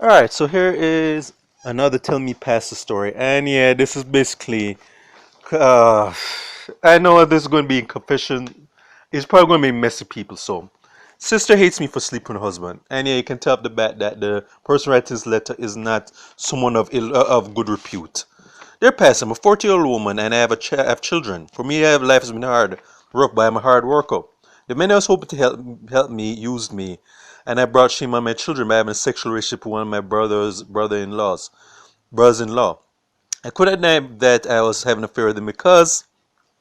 All right, so here is another Tell Me Pasta story. And yeah, this is basically, uh, I know this is going to be in confession. It's probably going to be messy people. So, sister hates me for sleeping with her husband. And yeah, you can tell up the bat that the person writing this letter is not someone of good repute. Dear Pastor, I'm a 40-year-old woman and I have children. For me, life has been hard, rough, but I'm a hard worker. The men I was hoping to help me used me, and I brought shame on my children by having a sexual relationship with one of my brothers-in-law. I couldn't deny that I was having an affair with them because,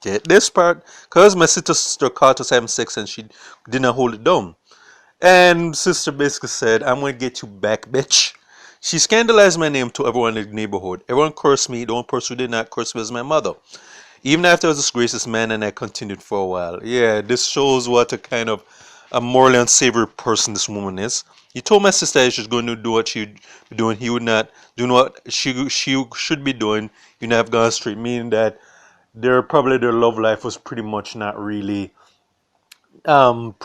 get this part, because my sister caught us having sex and she did not hold it down. And sister basically said, I'm going to get you back, bitch. She scandalized my name to everyone in the neighborhood. Everyone cursed me. The only person who did not curse me was my mother. Even after I was disgraced, this man and I continued for a while. Yeah, this shows what a kind of a morally unsavory person this woman is. He told my sister that she was going to do what she'd be doing. He would not do what she should be doing. You know, have gone straight, meaning that their love life was pretty much not really up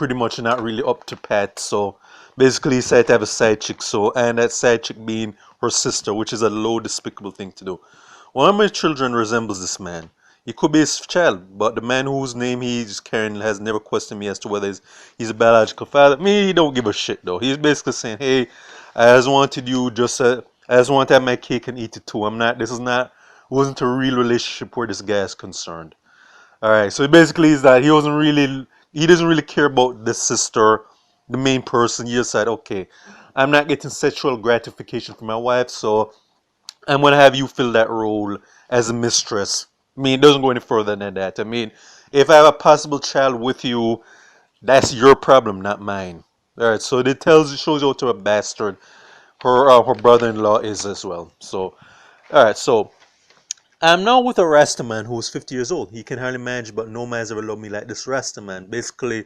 to pat. So basically, he said to have a side chick. So and that side chick being her sister, which is a low, despicable thing to do. One of my children resembles this man. He could be his child, but the man whose name he's carrying has never questioned me as to whether he's a biological father. Me, he don't give a shit though. He's basically saying, "Hey, I just wanted you just, I just want to have my cake and eat it too. I'm not. This is not. Wasn't a real relationship where this guy is concerned." All right, so basically is that he doesn't really care about the sister, the main person. He just said, okay, I'm not getting sexual gratification from my wife, so I'm gonna have you fill that role as a mistress. I mean, it doesn't go any further than that. I mean, if I have a possible child with you, that's your problem, not mine. All right, so shows you to a bastard her brother-in-law is as well. So, all right, so I'm now with a Rasta man who's 50 years old. He can hardly manage, but no man's ever loved me like this Rasta man. Basically,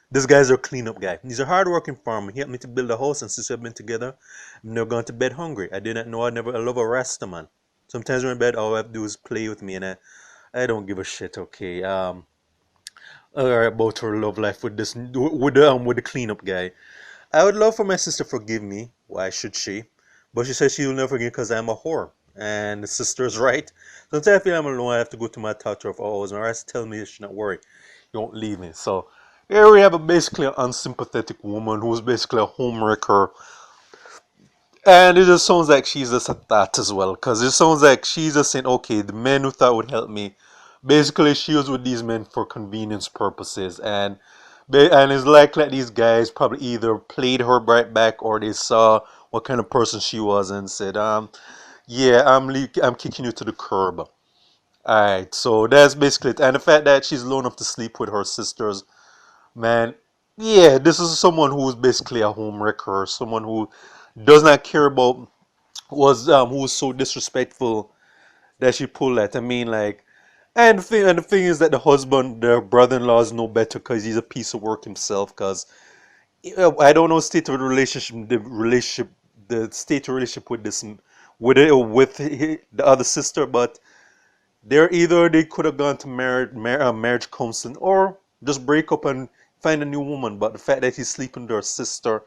this guy's a cleanup guy. He's a hardworking farmer. He helped me to build a house, and since we've been together, I've never gone to bed hungry. I did not know I love a Rasta man. Sometimes when I'm in bed, all I have to do is play with me, and I don't give a shit. Okay, about her love life with the cleanup guy. I would love for my sister to forgive me. Why should she? But she says she will never forgive because I'm a whore. And the sister's right. Sometimes I feel I'm alone. I have to go to my doctor of always. My wife tell me she should not worry. You won't leave me. So here we have basically an unsympathetic woman who's basically a homewrecker. And it just sounds like she's just a thought as well. Because it sounds like she's just saying, okay, the men who thought would help me. Basically, she was with these men for convenience purposes. And it's likely that these guys probably either played her right back or they saw what kind of person she was and said, yeah, I'm kicking you to the curb. Alright, so that's basically it. And the fact that she's low enough to sleep with her sisters, man, yeah, this is someone who is basically a home wrecker, someone who does not care about who was so disrespectful that she pulled that. I mean, like, and the thing is that the brother-in-law is no better because he's a piece of work himself. Because I don't know state of the state of relationship with the other sister, but they could have gone to marriage counseling or just break up and find a new woman. But the fact that he's sleeping with her sister,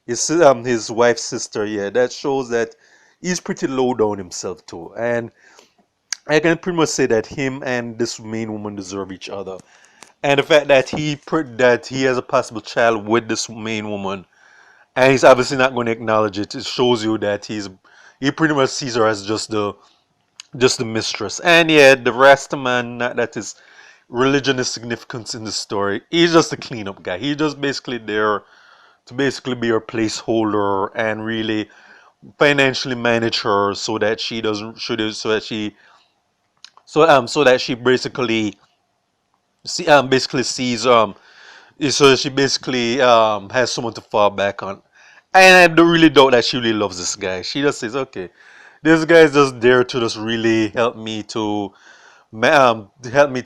his wife's sister, yeah, that shows that he's pretty low down himself too. And I can pretty much say that him and this main woman deserve each other. And the fact that he has a possible child with this main woman, and he's obviously not going to acknowledge it. It shows you that he pretty much sees her as just the mistress. And yeah, the rest of man, not that his religion is significant in the story. He's just a cleanup guy. He's just basically there to basically be her placeholder and really financially manage her so that she doesn't so that she basically sees so she basically has someone to fall back on. And I don't really doubt that she really loves this guy. She just says, okay, this guy is just there to just really help me to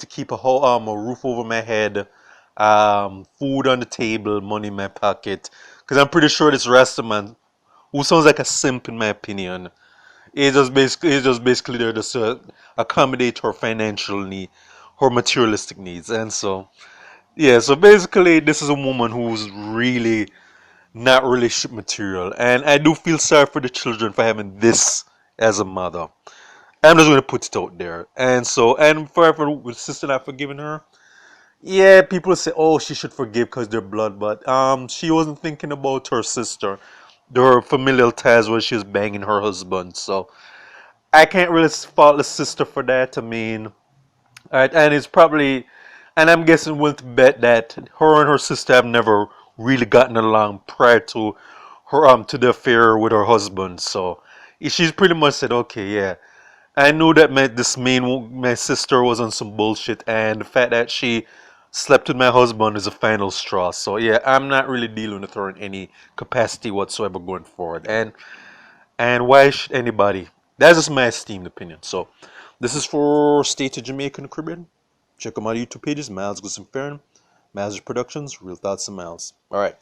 keep a roof over my head, food on the table, money in my pocket. Because I'm pretty sure this Rastaman, who sounds like a simp in my opinion, is just basically there just to accommodate her financial need, her materialistic needs. And so yeah, so basically this is a woman who's really not relationship material. And I do feel sorry for the children for having this as a mother. I'm just gonna put it out there. And so, and for with sister not forgiving her, yeah, people say, oh, she should forgive because they're blood, but she wasn't thinking about her sister, her familial ties when she was banging her husband. So I can't really fault the sister for that. I mean, and it's probably, and I'm guessing we'll bet that her and her sister have never really gotten along prior to her to the affair with her husband. So she's pretty much said, okay, yeah, I knew that my sister was on some bullshit, and the fact that she slept with my husband is a final straw. So yeah, I'm not really dealing with her in any capacity whatsoever going forward. And why should anybody? That's just my esteemed opinion. So this is for State of Jamaica and the Caribbean. Check out my YouTube pages, Miles Goes and Farron, Miles Productions, Real Thoughts and Miles. All right.